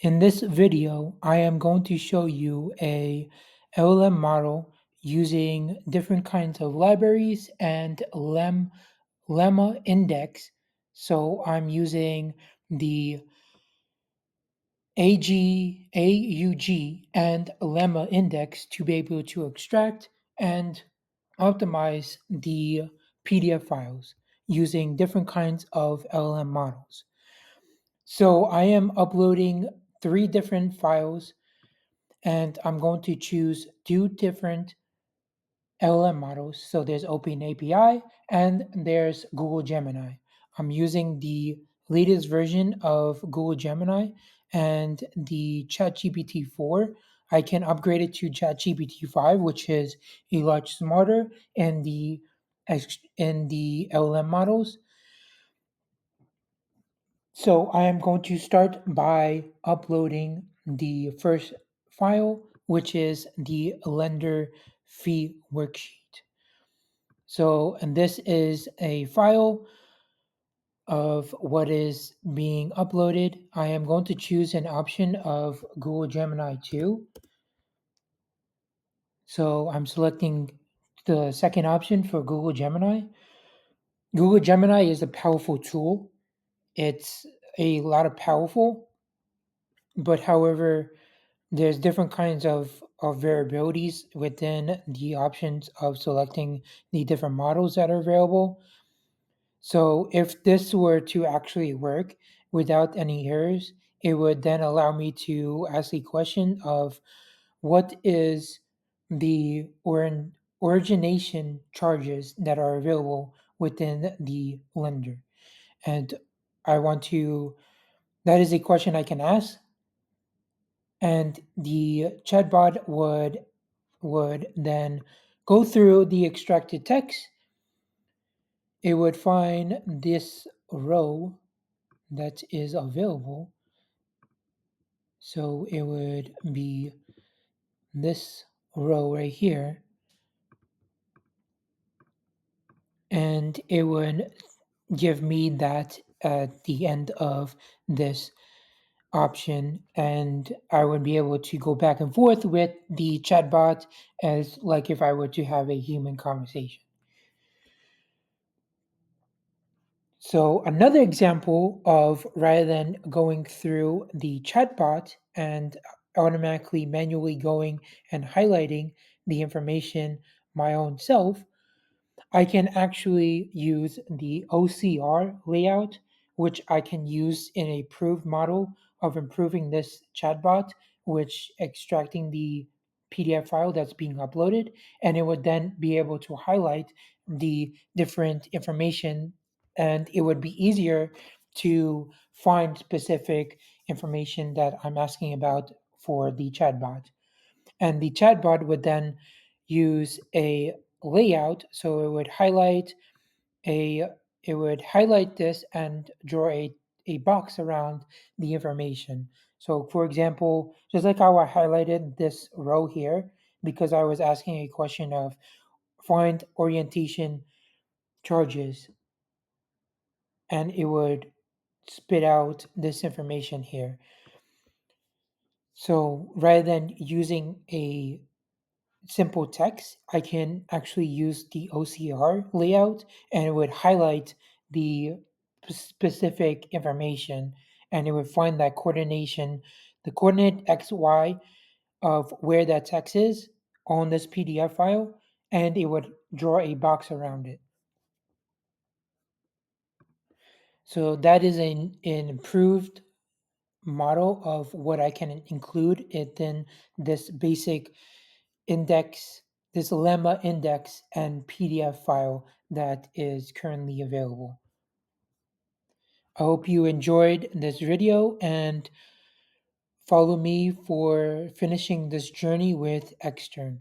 In this video, I am going to show you a LLM model using different kinds of libraries and lemma index. So I'm using the AUG, and lemma index to be able to extract and optimize the PDF files using different kinds of LLM models. So I am uploading three different files and I'm going to choose two different LLM models. So there's OpenAPI and there's Google Gemini. I'm using the latest version of Google Gemini and the ChatGPT 4. I can upgrade it to ChatGPT 5, which is a lot smarter in the LLM models. So I am going to start by uploading the first file, which is the lender fee worksheet. So, and this is a file of what is being uploaded. I am going to choose an option of Google Gemini 2. So I'm selecting the second option for Google Gemini. Google Gemini is a powerful tool. It's a lot of powerful, but however, there's different kinds of variabilities within the options of selecting the different models that are available. So if this were to actually work without any errors, it would then allow me to ask the question of what is the origination charges that are available within the lender. And I want to, that is a question I can ask. And the chatbot would then go through the extracted text. It would find this row that is available. So it would be this row right here, and it would give me that at the end of this option, and I would be able to go back and forth with the chatbot as like if I were to have a human conversation. So another example of rather than going through the chatbot and automatically manually going and highlighting the information my own self, I can actually use the OCR layout, which I can use in a proved model of improving this chatbot, which extracting the PDF file that's being uploaded, and it would then be able to highlight the different information, and it would be easier to find specific information that I'm asking about for the chatbot. And the chatbot would then use a layout, so a it would highlight this and draw a box around the information. So for example, just like how I highlighted this row here, because I was asking a question of find orientation charges, and it would spit out this information here. So rather than using a simple text, I can actually use the OCR layout and it would highlight the specific information, and it would find that coordination, the coordinate XY of where that text is on this PDF file, and it would draw a box around it. So that is an improved model of what I can include within this basic index, this lemma index and PDF file that is currently available. I hope you enjoyed this video and follow me for finishing this journey with Extern.